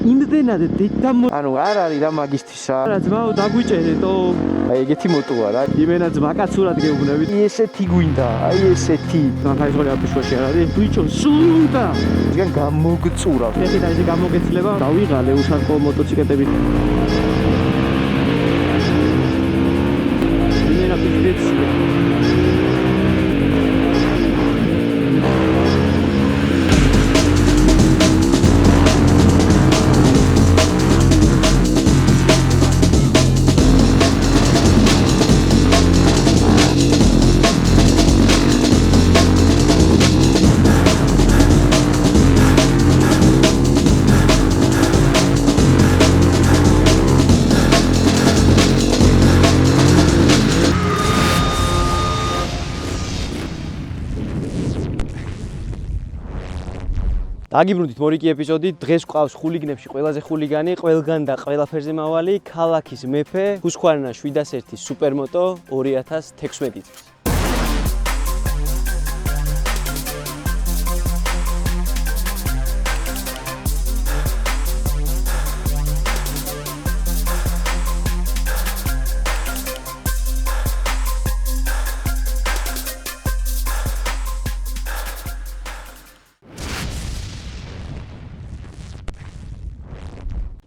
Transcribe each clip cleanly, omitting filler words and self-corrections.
იმდენად ანუ არ არის რა მაგისთისა. რა ძმაო დაგვიჭერეთო. აი ეგეთი მოტოა რა. იმენა ძმაკაცურად გეუბნებით. ესეთი გვინდა, აი ესეთი. მაგალითად აპიშვაში არ არის. ბიჭო, სულუნდა. იგან გამოგწურა. ეხლა ეს გამოგეცლება. დავიღალე უშარკო მოტოციკლები. იმენა პიზდეცია. დაგიბრუნდით მორიკი ეპიზოდი. დღეს გვყავს ხულიგნებში ყველაზე ხულიგანი, ყველგან და ყველაფერზე მავალი, ქალაქის მეფე, ჰუსქვარნა 701 სუპერმოტო 2016 წელს.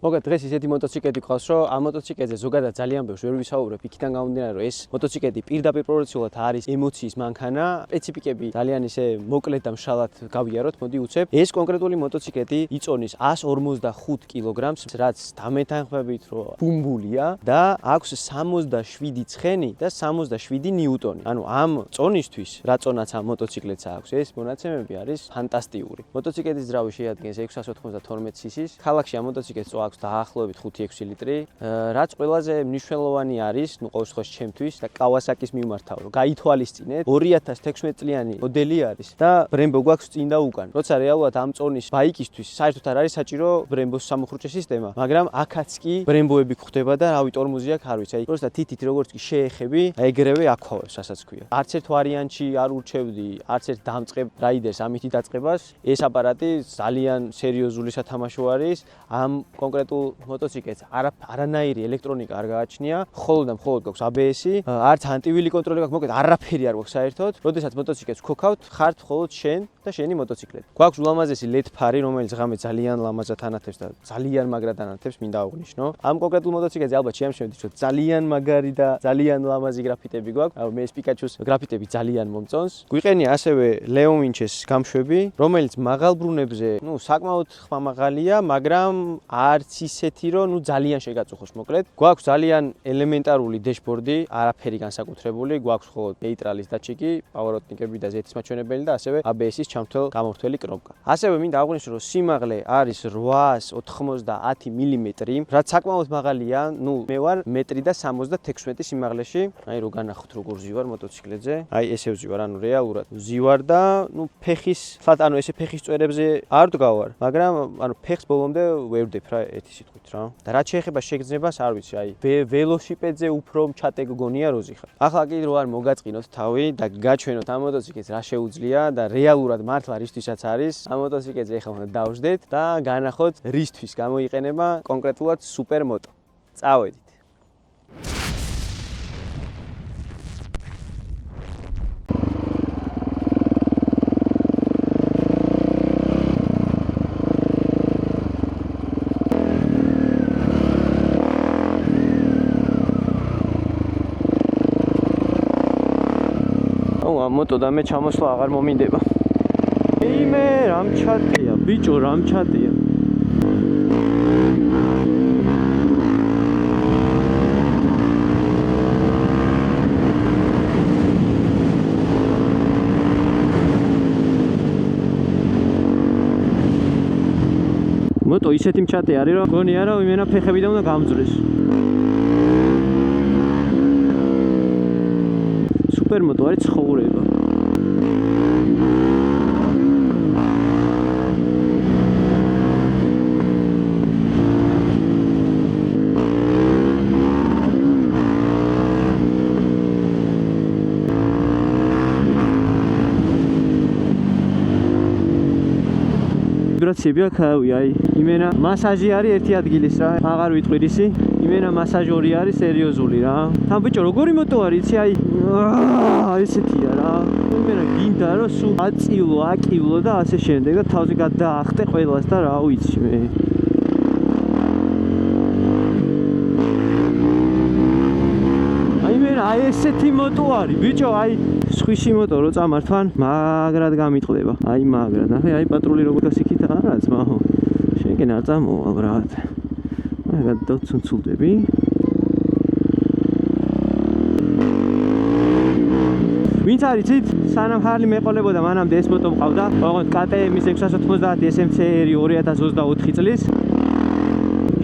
მოგეთ დღეს ისეთი მოტოციკლები ყავს, რომ ამ მოტოციკლებზე ზოგადად ძალიან ბევრს ვერ ვისაუბრებ, იქიდან გამომდინარე, რომ ეს მოტოციკლები პირდაპირ პროპორციულად არის ემოციის მანქანა, სპეციფიკები ძალიან ისე მოკლედ და მშრალად გავიაროთ, მოდი უცებ. ეს კონკრეტული მოტოციკლი იწონის 145 კილოგრამს, რაც დამეთანხმებით, რომ ბუმბულია და აქვს 67 ცხენი და 67 ნიუტონი. ანუ ამ წონისთვის, რა წონაც ამ მოტოციკლეთს აქვს, ეს მონაცემები არის ფანტასტიკური. მოტოციკლეთის ძრავი შეადგენს 692 cc-ს. ქალაქში ამ მოტოციკლს წვა დაახლოებით 5-6 ლიტრი, რაც ყველაზე მნიშვნელოვანი არის, ნუ ყოველ შემთხვევაში ჩემთვის და კავასაკის მიმართავ, რომ გაითვალისწინეთ 2016 წლიანი მოდელი არის და ბრემბო გვაქვს წინ და უკან. როცა რეალურად ამ წონის ბაიკისთვის საერთოდ არ არის საჭირო ბრემბოს სამუხრუჭე სისტემა, მაგრამ აქაც კი ბრემბოები გვხვდება და რავი ტორმოზი აქვს არ ვიცი, აი პროსტა თითით როგორც კი შეეხები, ეგრევე აქავებს, რასაც ქვია. არც ერთ ვარიანტში არ ურჩევდი, არც ერთ დამწყებ რაიდერს ამითი დაწყებას. ეს აპარატი ძალიან სერიოზული სათამაშო არის. ამ კონკრეტულ მოტოციკლს არანაირი ელექტრონიკა არ გააჩნია, მხოლოდ და მხოლოდ გვაქვს ABS-ი, არც ანტივილი კონტროლი გვაქვს, მოკლედ არაფერი არ გვაქვს საერთოდ. როდესაც მოტოციკლს ვქოქავთ, ხართ მხოლოდ შენ და შენი მოტოციკლები. გვაქვს ულამაზესი LED ფარი, რომელიც ღამე ძალიან ლამაზად ანათებს და ძალიან მაგრად ანათებს, მინდა აღვნიშნო. ამ კონკრეტულ მოტოციკლზე ალბათ შეამჩნევთ, რომ ძალიან მაგარი და ძალიან ლამაზი გრაფიტები გვაქვს. მე ეს პიკაჩუს გრაფიტები ძალიან მომწონს. გვიყენია ასევე ლეო მინჩეს გამშვები, რომელიც მაღალ ბრუნებზე, საკმაოდ ხმამაღალია, მაგრამ არც ისეთი, რომ ძალიან შეგაწუხოს მოკლედ. გვაქვს ძალიან ელემენტარული დეშბორდი, არაფერი განსაკუთრებული, გვაქვს მხოლოდ ნეიტრალის დაჩიკი, პავაროტნიკები და ზეთის მაჩვენებელი და ასევე ABS-ის ჩამთვლელ გამორთველი კნოპკა. ასევე მინდა აღვნიშნო, რომ სიმაღლე არის 890 მმ, რაც საკმაოდ მაღალია, მე ვარ 1.76 სიმაღლეში, აი რო განახოთ როგორ ზივარ მოტოციკლებზე, აი ესე ვზივარ, ანუ რეალურად ვზივარ და ფეხის, ესე ფეხის წვერებზე არ ვდგავარ, მაგრამ ფეხს ბოლომდე ვერ ვდებ რა ერთი სიტყვით რა. და რაც შეეხება შეგრძნებას, არ ვიცი, აი ველოსიპედზე უფრო ჩატე გგონია როზი ხარ. ახლა კი რო არ მოგაწყინოთ თავი და გაჩვენოთ ამ მოტოციკლს რა შეუძლია და რეალურად მართლა რისთვისაც არის, ამ მოტოციკლზე ეხლა უნდა დავждეთ და განახოთ რისთვის გამოიყენება კონკრეტულად სუპერმოტო. წავედით. მოტო და მე ჩამოსვლა აღარ მომინდება. იმე რამ ჩატია, ბიჭო, რამ ჩატია. მოტო ისეთი მჩატე არის, რომ გონი არა, იმენა ფეხებიდან უნდა გამძვრეს. სუპერმოტო არის ცხოვრება. კონდიციები აქვს, აი, იმენა მასაჟი არის ერთი ადგილის რა, აღარ ვიტყვი ისი, იმენა მასაჟორი არის სერიოზული რა. თან ბიჭო, როგორი მოტო არის, იცი, აი, ესეთია რა. იმენა გინდა რომ სულ აწილო, აკივლო და ასე შემდეგ და თავზე გადაახტე ყველას და რა ვიცი მე. აი ესეთი მოტო არის ბიჭო, აი სხვისი მოტო რო წამართვან მაგრად გამიტყდება, აი მაგრად. ნახე, აი პატრული როგორ გასიქით არა ძმაო, შენკენ არ წამოვა ბრატ. აი გადავცუნცულდები. ვინც არის იცით, სანამ ჰარლი მეყოლებოდა მანამდე ეს მოტო მყავდა, ოღონდ KTM-ის 690 SMCR 2024 წლის.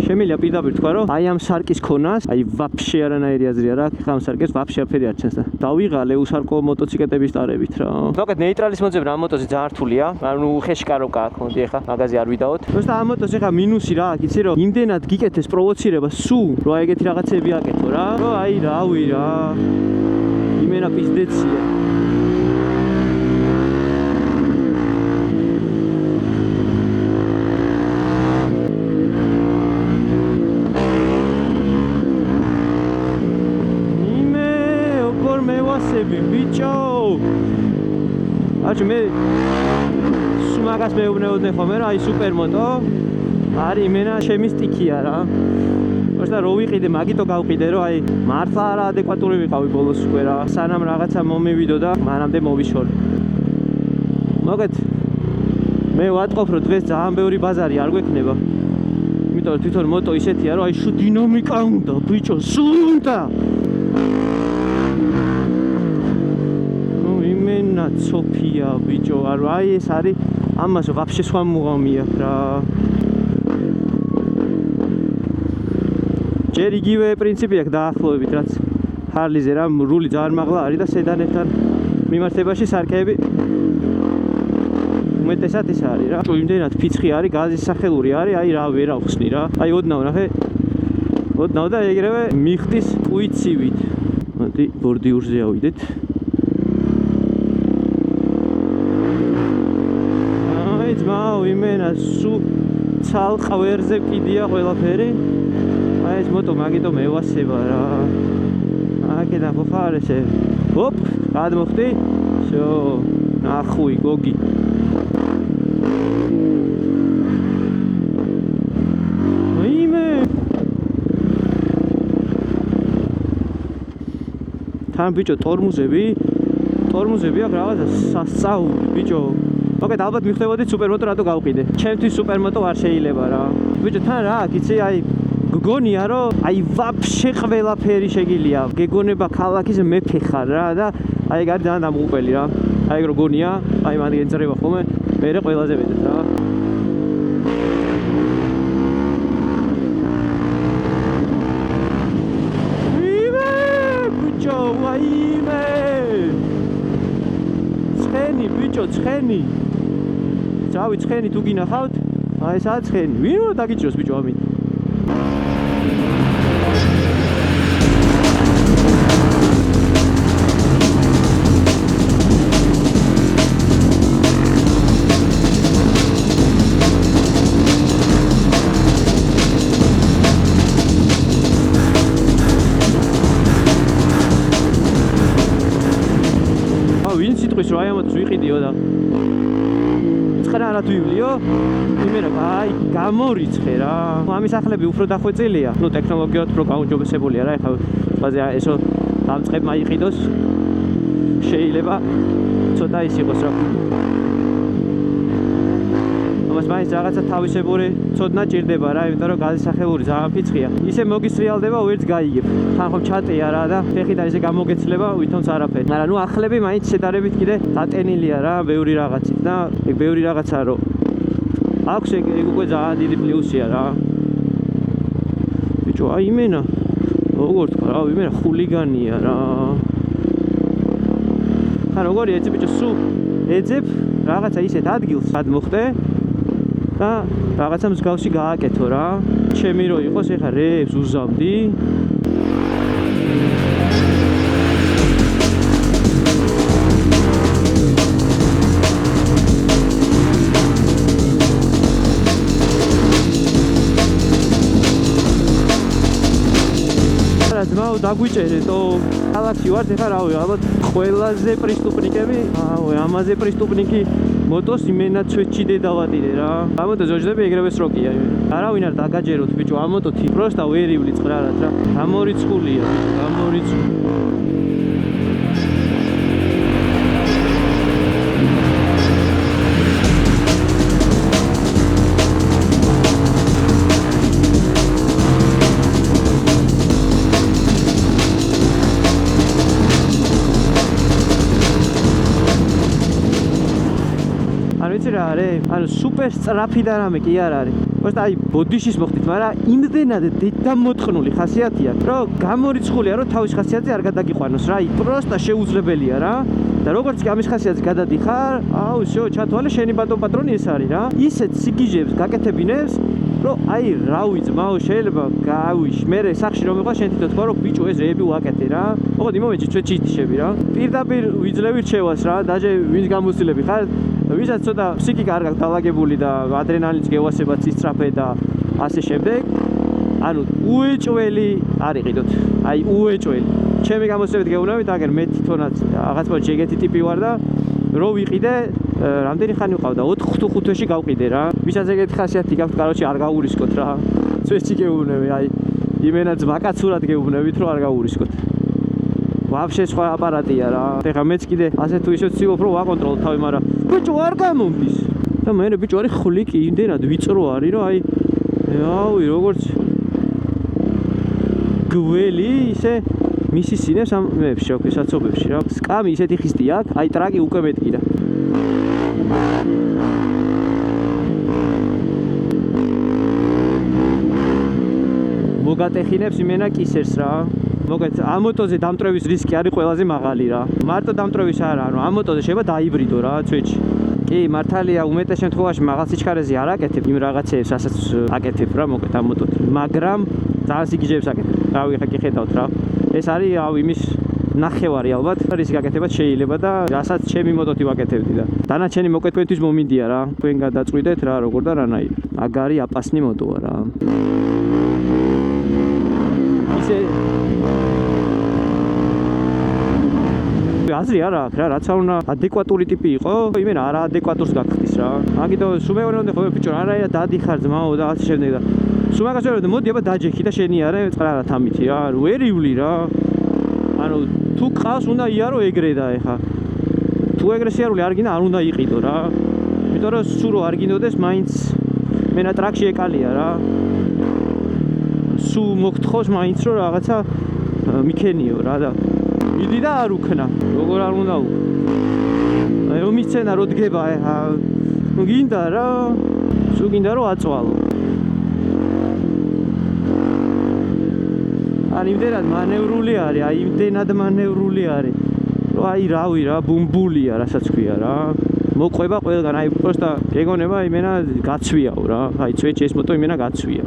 შემიძლია პირდაპირ თქვა რომ აი ამ სარკის ქონას, აი ვაფშე არანაირი აზრი არ აქვს, ხა ამ სარკეს ვაფშე არაფერი არ ჩანს და დავიღალე უსარკო მოტოციკლეტების ტარებით რა. მოკლედ ნეიტრალის მოძებნა ამ მოტოზე ძალიან რთულია, ანუ ხეშკაროკა აქვს, მოდი ახლა მაგაზე არ ვიდაოთ. просто ამ მოტოზე ხა მინუსი რა აქვს, იცი რომ იმდენად გიკეთეს პროვოცირება სულ, რომ აი ეგეთი რაღაცები აკეთო რა. რომ აი რავი რა. იმენა პიზდეცია. ბიჭო აჩ მე სუმაგას მეუბნეოდნენ ხოლმე რა აი სუპერმოტო არის იმენა ჩემი სტიქია რა просто რო ვიყიდე მაგითო გავყიდე რომ აი მართლა არა ადეკვატური ვიყავი ბოლოს უკვე რა სანამ რაღაცა მომივიდო და მანამდე მოვიშორე მოგეთ მე ვატყობ რომ დღეს ძალიან ბევრი ბაზარი არ გვექნება იმიტომ რომ თვითონ მოტო ისეთია რომ აი შუ დინამიკა უნდა ბიჭო სულ უნდა ცოფია ბიჭო, აი ეს არის ამას ვაფშე სხვა მუღამი აქვს რა. ჯერ იგივე პრინციპი აქვს დაახლოებით, რაც ჰარლიზე რა, რული ძალიან მაღლა არის და სედანებთან მიმართებაში სარკეები უმეტესად ის არის რა. იმდენად ფიცხი არის, გაზის სახელური არის, აი რა ვერ ავხსნი რა. აი ოდნავ ნახე. ოდნავ და ეგრევე მიხდის კუიცივით. მოდი ბორდიურზე ავიდეთ. ძმაო იმენა სუ ცალყვერზე კიდია ყველაფერი აი ეს მოტო მაგიტო მევასება რა აქედან ხო ხარ ესე ოპ გადმოხდი всё ნახუი გოგი იმე თან ბიჭო ტორმუზები აქვს რაღაცა სასწაული ბიჭო მოკლედ ალბათ მიხვდებოდით სუპერმოტო რატო გავყიდე. ჩემთვის სუპერმოტო არ შეიძლება რა. ბიჭო თან რა აქვს, იცი აი გგონია რომ აი ვაფშე ყველაფერი შეგილია. გეგონება ქალაქის მეფე ხარ რა და აი ეგ არის ძალიან დამღუპელი რა. აი ეგ რო გონია, აი მანდ გენწრება ხოლმე, მერე ყველაზე მეტად რა. იმე ბიჭო, ვაიმე. ცხენი ბიჭო, ცხენი. წავი ცხენი თუ გინახავთ, აი ესაა ცხენი. ვინ უნდა დაგიჭიროს ბიჭო ამით? ვინ სიტყვის რა ამათ ვიყიდიო და ხრა რა თუ ივლიო იმენა აი გამორიცხე რა ამის ახლები უფრო დახვეწილია ნუ ტექნოლოგიად უფრო გაუმჯობესებულია რა ეხლა ყველაზე ესო დამწყებ მაიყიდოს შეიძლება ცოტა ის იყოს რა ამას მაინც რაღაცა თავისებური ცოდნა ჭირდება რა იმიტომ რომ გაზის სახეული ძალიან ფიცხია ისე მოგისრიალდება ვერც გაიგებ თან ხომ ჩატეა რა და ფეხიდან ისე გამოგეცლება ვითომც არაფერი მაგრამ ნუ ახლები მაინც შედარებით კიდე დატენილია რა ბევრი რაღაცით და ეგ ბევრი რაღაცა რომ აქვს ეგ უკვე ძალიან დიდი პლუსია რა ბიჭო აი იმენა როგორ თქვა რა იმენა ხულიგანია რა ხა როგორი ეძებ ბიჭო სულ ეძებ რაღაცა ისეთ ადგილს გადმოხდე და რაღაცა მსგავსი გააკეთო რა ჩემი რო იყოს ეხა რეებს უზავდი დაგვიჭერეთო. ქალაქში ვართ ეხლა რავი, ალბათ ყველაზე პრისტუპნიკები, ამაზე პრისტუპნიკი მოტოს იმენა ჩვეჩი დედავატირე რა. ამოტო ზოჯდები ეგრევე სროკია. არავინ არ დაგაჯეროთ ბიჭო, ამოტოთი პროსტა ვერ ივლი წყრარად რა. გამორიცხულია, გამორიცხული. ანუ სუპერ სწრაფი და რამე კი არ არის. просто აი ბოდიშის მოხდით, მაგრამ იმდენად დედამოწყნული ხასიათი აქვს, რომ გამორიცხულია, რომ თავის ხასიათზე არ გადაგიყვანოს რა. просто შეუძლებელია რა. და როგორც კი ამის ხასიათზე გადადიხარ, აუ შო ჩათვალე შენი ბატონ პატრონი ეს არის რა. ისეთ სიგიჟებს გაკეთებინებს, რომ აი რავი ძმაო შეიძლება გავიშ, მე სახში რომ მიყვა შენ თვითონ თქვა რომ ბიჭო ეს რეები ვაკეთე რა. მოხდი მომეჭი ჩვეჩი იტიშები რა. პირდაპირ ვიძლევი რჩევას რა, დაჟე ვინც გამოსილები ხარ, ვისაც ცოტა ფსიქიკა არ გაქვს დალაგებული და ადრენალინს გევასებაც ისწრაფე და ასე შემდეგ. ანუ უეჭველი არ იყიდოთ. აი უეჭველი. ჩემი გამოსილებით გეუბნებით, აგერ მე თვითონაც რაღაც პონჩი ეგეთი ტიპი ვარ და რო ვიყიდე რამდენი ხანი ვყავდა 4-5 თვეში გავყიდე რა. ვისაც ეგეთი ხასიათი გაქვთ, კაროჩი არ გაურისკოთ რა. წვეჩი გეუბნები, აი იმენა ძმაკაცურად გეუბნებით, რომ არ გაურისკოთ. ვაფშე სხვა აპარატია რა. ეხლა მეც კიდე ასე თუ ისე ვცდილობ რომ ვაკონტროლო თავი, მაგრამ ბიჭო არ გამომდის. და მე ბიჭო არის ხვლიკი, იმდენად ვიწრო არის, რომ აი აუ როგორც გველი ისე მისისინებს ამ მეებში, ოქი საცობებში რა. სკამი ისეთი ხისტი აქვს, აი ტრაკი უკვე მეტკი რა. მოგატეხინებს იმენა კისერს რა. მოგეთ ამ მოტოზე დამტრევის რისკი არის ყველაზე მაღალი რა. მარტო დამტრევის არა, ანუ ამ მოტოზე შეიძლება დაიბრიდო რა ჩვეჩი. კი, მართალია, უმეტეს შემთხვევაში მაღალ სიჩქარეზე არ აკეთებ იმ რაღაცებს, რასაც აკეთებ რა, მოგეთ ამ მოტოთი. მაგრამ ძალიან სიგიჟეებს აკეთებ. რავი, ხა კი ხედავთ რა. ეს არის იმის ნახევარი ალბათ, რისი გაკეთებაც შეიძლება და რასაც ჩემი მოტოთი ვაკეთებდი და დანარჩენი მოკეთებისთვის მომინდია რა. თქვენ გადაწყვიტეთ რა, როგორ და რანაირ. მაგარი აპასნი მოტოა რა. ისე აზრი არა აქვს რა, რაც არ უნდა ადეკვატური ტიპი იყო, იმენა არა ადეკვატურს გაგხდის რა. მაგითო სუმეორონდე ხო ბიჭო, არაერთ დადიხარ ძმაო და ასე შემდეგ და სუმაგას ვეროდე მოდი აბა დაჯექი და შენი არა წყრარად ამითი რა, ვერ ივლი რა. ანუ თუ ყავს უნდა იარო ეგრე და ეხა თუ ეგრე სიარული არ გინდა არ უნდა იყიდო რა. იმიტომ რომ სულ რო არ გინდოდეს მაინც მენა ტრაქში ეკალია რა. სულ მოგთხოვს მაინც რომ რაღაცა მიქენიო რა და მიდი და არ უქნა. როგორ არ უნდა უკ. აი რომ მისცენა რო დგება ეხა გინდა რა. სულ გინდა რომ აწვალო. აი იმდენად მანევრული არის, აი იმდენად მანევრული არის. რომ აი რავი რა, ბუმბულია, რასაც ქვია რა. მოყვება ყველგან, აი პროსტა გეგონება იმენა გაცვიაო რა. აი წვეჩი ეს მოტო იმენა გაცვია.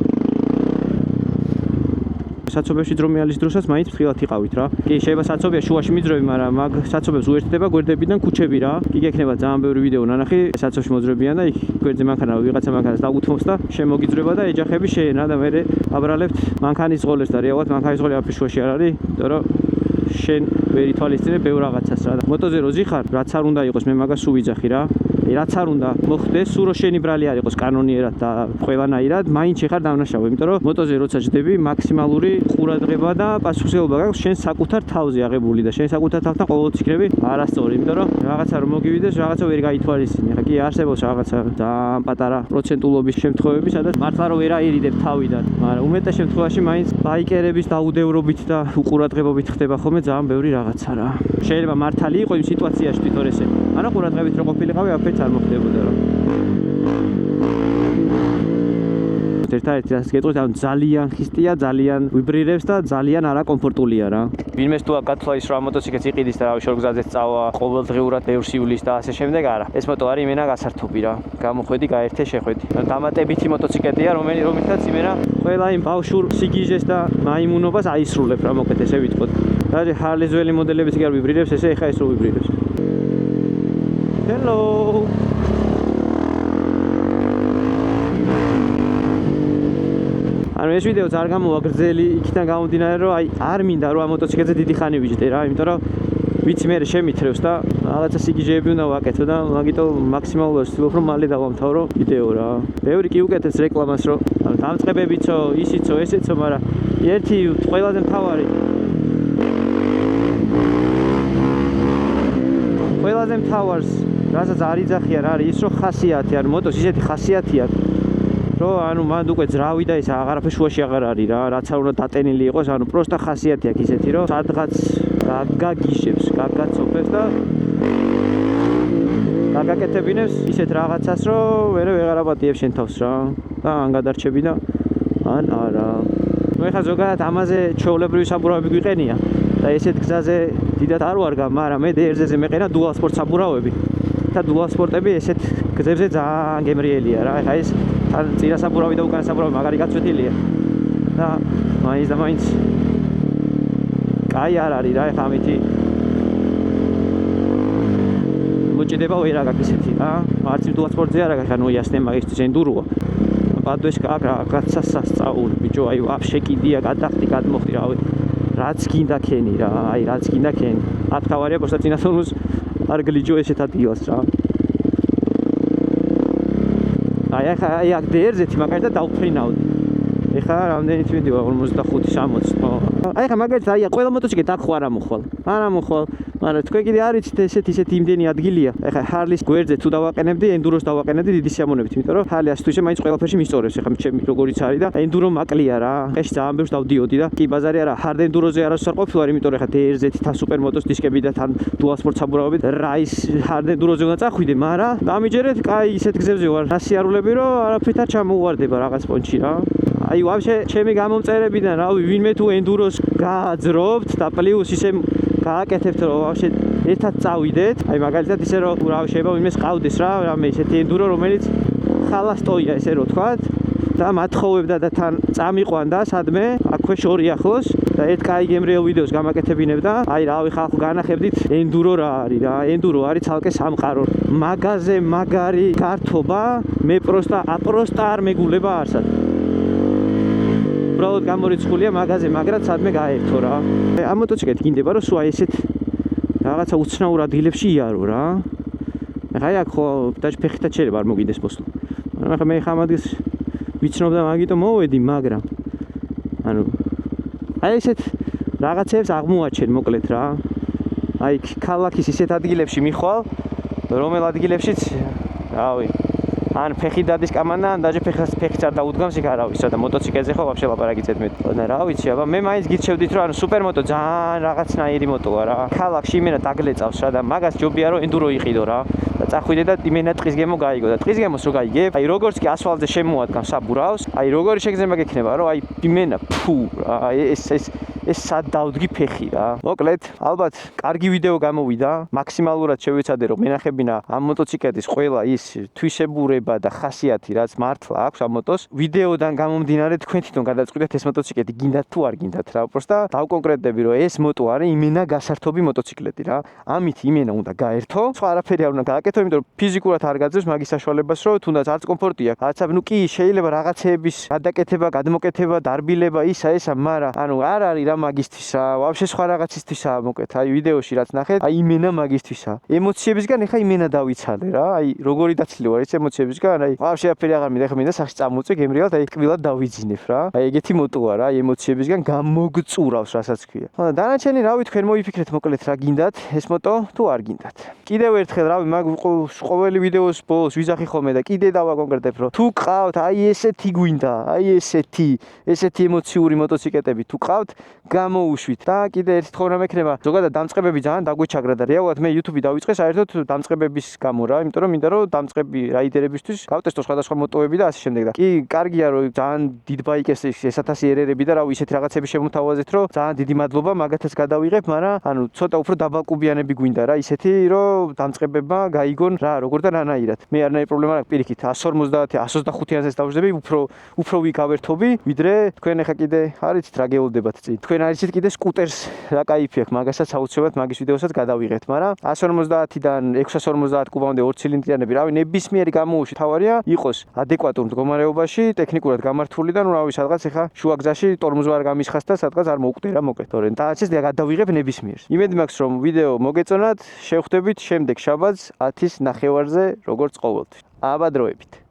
საცობებში დრომიალის დროსაც მაინც ფრთხილად იყავით რა. კი, შეიძლება საცობია შუაში მიძრები, მაგრამ მაგ საცობებს უერთდება გვერდებიდან ქუჩები რა. კი გექნება ძალიან ბევრი ვიდეო ნანახი, საცობში მოძრებიან და იქ გვერდზე მანქანა ვიღაცა მანქანას დაუთმობს და შემოგიძრება და ეჯახები შეენა და მე აბრალებთ მანქანის ზღოლეს და რეალურად მანქანის ზღოლი აფის შუაში არ არის, იმიტომ რომ შენ ვერ ითვალისწინებ ბევრ რაღაცას რა. მოტოზე რო ზიხარ, რაც არ უნდა იყოს, მე მაგას სულ ვიძახი რა. რაც არ უნდა მოხდეს, სულ რო შენი ბრალი არ იყოს კანონიერად და ყველანაირად, მაინც შეხარ დამნაშავე, იმიტომ რომ მოტოზე როცა ჯდები, მაქსიმალური ყურადღება და პასუხისმგებლობა გაქვს შენ საკუთარ თავზე აღებული და შენ საკუთარ თავთან ყოველთვის იქნები არასწორი, იმიტომ რომ რაღაცა რომ მოგივიდეს, რაღაცა ვერ გაითვალისწინე. ხა კი არსებობს რაღაცა ძალიან პატარა პროცენტულობის შემთხვევები, სადაც მართლა რომ ვერ აირიდებ თავიდან, მაგრამ უმეტეს შემთხვევაში მაინც ბაიკერების დაუდევრობით და უყურადღებობით ხდება ხოლმე ძალიან ბევრი რაღაცა რა. შეიძლება მართალი იყო იმ სიტუაციაში თვითონ ესე. არა ყურადღებით რო ყოფილიყავი, აფერც არ მოხდებოდა რა. ერთადერთი რასაც გეტყვით, ანუ ძალიან ხისტია, ძალიან ვიბრირებს და ძალიან არაკომფორტულია რა. ვინმეს თუ გათვლა ის რომ მოტოციკლს იყიდის და რავი შორგზაზე წავა, ყოველდღიურად ბევრს ივლის და ასე შემდეგ არა. ეს მოტო არის იმენა გასართობი რა. გამოხვედი, გაერთე, შეხვედი. დამატებითი მოტოციკლია, რომელთაც იმენა ყველა იმ ბავშვურ სიგიჟეს და მაიმუნობას აისრულებ რა, მოკეთ ესე ვიტყოდ. და ჰარლი ძველი მოდელებიც კი არ ვიბრირებს, ესე ეხა ეს რო ვიბრირებს. Hello. ანუ ეს ვიდეოც არ გამოვა გრძელი იქიდან გამომდინარე რომ აი არ მინდა რომ ამ მოტოციკლზე დიდი ხანი ვიჯდე რა, იმიტომ რომ ვიცი მე შემითრევს და რაღაცა სიგიჟეები უნდა ვაკეთო და მაგიტო მაქსიმალურად ვცდილობ რომ მალე დავამთავრო ვიდეო რა. ბევრი კი უკეთებს რეკლამას რომ დამწყებებიცო, ისიცო, ესეცო, მაგრამ ერთი ყველაზე მთავარი ყველაზე მთავარს რასაც არ იძახიან არის ის რომ ხასიათი არ მოტოს ისეთი ხასიათი აქვს რომ ანუ მანდ უკვე ძრავი და ეს აღარაფერ შუაში აღარ არის რა, რაც არ უნდა დატენილი იყოს, ანუ პროსტა ხასიათი აქვს ისეთი რომ სადღაც გაგიშებს, გაგაცოფებს და გაგაკეთებინებს ისეთ რაღაცას რომ ვეღარ აპატიებს შენ თავს რა და ან გადარჩები და ან არა. ნუ ეხლა ზოგადად ამაზე ჩვეულებრივი საბურავები გვიყენია და ესეთ გზაზე დიდად არ ვარგა, მაგრამ მე დერზეზე მეყენა დუალ სპორტ საბურავები და დუალ სპორტები ესეთ გზებზე ძალიან გემრიელია რა. ეხლა ეს თან წინა საბურავი და უკანა საბურავი მაგარი გაცვეთილია და მაინც კაი არ არის რა. ეხლა ამითი მოჭედება ვერ აქვს ისეთი რა, არც იმ დუალ სპორტზე არ აქვს, ანუ იასნე მაგისტრის ენდუროა. პადვეს რაღაცა სასწაული ბიჭო, აი ვაფშე კიდია გადახდი გადმოხდი რავი. რაც გინდა ქენი რა, აი რაც გინდა ქენი. ათქავარია პროსტა წინასწორს არ გლიჯო ესეთ ადგილას რა. აი აქ დერზეთი მაგალითად და დავფრინავდი. ეხლა რამდენი თვიდი 55-60. აი ხა მაგალითად აი ყველა მოტოციკლი აქ ხო არ ამოხვალ. არ ამოხვალ, მაგრამ თქვენ კიდე არ იცით ესეთი იმდენი ადგილია. ეხლა ჰარლის გვერდზე თუ დავაყენებდი, ენდუროს დავაყენებდი დიდი სიამოვნებით, იმიტომ რომ ჰარლი ასე თუ ისე მაინც ყველაფერში მისწორებს. ეხლა ჩემი როგორიც არის და ენდურო მაკლია რა. ეში ძალიან ბევრს დავდიოდი და კი ბაზარი არა, ჰარდ ენდუროზე არასდროს არ ყოფილვარ, იმიტომ რომ ეხლა დერზეთი თან სუპერმოტოს დისკები და თან დუალ სპორტ საბურავები რაის ჰარდ ენდუროზე უნდა წახვიდე, მაგრამ დამიჯერეთ, კაი ისეთ გზებზე ვარ. ასიარულები რომ არაფრით არ ჩამოუვარდება რაღაც პონჩი რა. აი ვაფშე ჩემი გამომწერებიდან რავი ვინმე თუ ენდუროს გააძრობთ და პლუს ისე გააკეთებთ რომ ვაფშე ერთად წავიდეთ. აი მაგალითად ისე რომ რავი შეიძლება ვინმეს ყავდეს რა, რამე ისეთი ენდურო რომელიც ხალასტოია ესე რომ თქვათ და მათხოვებდა და თან წამიყვანდა სადმე აქვე შორი ახლოს და ერთ კაი გემრიელ ვიდეოს გამაკეთებინებ და აი რავი ხალხო განახებდით ენდურო რა არის რა. ენდურო არის ცალკე სამყარო. მაგაზე მაგარი გართობა მე აპროსტა არ მეგულება არსად. უბრალოდ გამორიცხულია მაგაზე, მაგრამ სადმე გაერთო რა. ამ მოტოციკლით გინდება რომ სულ აი ესეთ რაღაცა უცნაურ ადგილებში იარო რა. ეხლა აი აქ ხო დაჟე ფეხითაც შეიძლება არ მოგიდეს მოსვლა. მაგრამ ეხლა მე ხამ ადგილს ვიცნობ და მაგიტო მოვედი, მაგრამ ანუ აი ესეთ რაღაცებს აღმოაჩენ მოკლედ რა. აი ქალაქის ისეთ ადგილებში მიხვალ, რომელ ადგილებშიც რავი ან ფეხი დადის კამანა, ან დაჟე ფეხიც არ დაუდგამს იქ არავის რა და მოტოციკლზე ხო ვაფშე ლაპარაკი ძედმეთ. და რა ვიცი, აბა მე მაინც გირჩევდით რომ ანუ სუპერმოტო ძალიან რაღაცნაირი მოტოა რა. ქალაქში იმენა დაგლეწავს რა და მაგას ჯობია რომ ენდურო იყიდო რა. და წახვიდე და იმენა ტყის გემო გაიგო და ტყის გემოს რო გაიგებ, აი როგორც კი ასფალტზე შემოადგან საბურავს, აი როგორი შეგრძნება გექნება რომ აი იმენა ფუ რა, ეს სად დავდგი ფეხი რა. მოკლედ, ალბათ კარგი ვიდეო გამოვიდა. მაქსიმალურად შევეცადე რომ მენახებინა ამ მოტოციკლეთის ყველა ის თვისებურება და ხასიათი, რაც მართლა აქვს ამ მოტოს. ვიდეოდან გამომდინარე თქვენ თვითონ გადაწყვეტეთ ეს მოტოციკლეთი გინდათ თუ არ გინდათ რა. უბრალოდ დავკონკრეტდები რომ ეს მოტო არის იმენა გასართობი მოტოციკლეთი რა. ამით იმენა უნდა გაერთო. სხვა არაფერი არ უნდა გააკეთო, იმიტომ რომ ფიზიკურად არ გაძლევს მაგის საშუალებას, რომ თუნდაც არც კომფორტია. რაღაცა ნუ კი შეიძლება რაღაცეების გადაკეთება, გადმოკეთება, დარბილება, ისა, მაგრამ ანუ არ არის მაგისთვის რა, ვაფშე სხვა რაღაცისთვისა მოკეთ. აი ვიდეოში რაც ნახეთ, აი იმენა მაგისთვისა. ემოციებისგან ეხა იმენა დავიცალე რა. აი როგორი დაცლი ვარ ეს ემოციებისგან, აი ვაფშე აფერი აღარ მინდა, ეხა მინდა სახში წამოწე გემრიალად, აი ტკბილად დავიძინებ რა. აი ეგეთი მოტოა რა, ემოციებისგან გამოგწურავს, რასაც ქვია. ხო და დანარჩენი რავი თქვენ მოიფიქრეთ მოკლედ რა გინდათ ეს მოტო თუ არ გინდათ. კიდევ ერთხელ რავი მაგ ყოველი ვიდეოს ბოლოს ვიზახი ხოლმე და კიდე დავაკონკრეტებ რომ თუ ყავთ აი ესეთი გვინდა, აი ესეთი ემოციური მოტოციკლეტები თუ ყავთ გამოუშვით და კიდე ერთი თქო რა მექნება. ზოგადად დამწყებები ძალიან დაგვეჩაგრა და რეალურად მე YouTube-ი დავიწყე საერთოდ დამწყებების გამო რა, იმიტომ რომ მინდა რომ დამწყები რაიდერებისთვის გავტესტო სხვადასხვა მოტოები და ასე შემდეგ და კი კარგია რომ ძალიან დიდ ბაიკებს 1000 RR-ები და რავი ისეთი რაღაცები შემოთავაზეთ რომ ძალიან დიდი მადლობა მაგათაც გადავიღებ, მაგრამ ანუ ცოტა უფრო დაბალკუბიანები გვინდა რა, ისეთი რომ დამწყებებმა გაიგონ რა როგორ და რანაირად. მე არანაირი პრობლემა არ აქვს პირიქით 150 125-იანსაც დავждები უფრო ვიგავერთობი ვიდრე თქვენ ახლა კიდე არიცით რა გეულდებათ წინ. თქვენ არიცით კიდე სკუტერს რა кайფი აქვს მაგასაც აუცილებლად მაგის ვიდეოსაც გადავიღებთ, მაგრამ 150-დან 650 კუბამდე 2 ცილინდრიანები, რავი, ნებისმიერი გამოუშვი თავარია იყოს ადეკვატურ მდგომარეობაში, ტექნიკურად გამართული და ნუ რავი, სადღაც ახლა შუა გზაში ტორმოზი არ გამისხას და სადღაც არ მოუკვდე რა მოკლედ. თორემ დააჩეს და გადავიღებ ნებისმიერს. იმედი მაქვს რომ ვიდეო მოგეწონათ, შევხვდებით შემდეგ შაბათს 10:30-ზე როგორც ყოველთვის. აბა დროებით.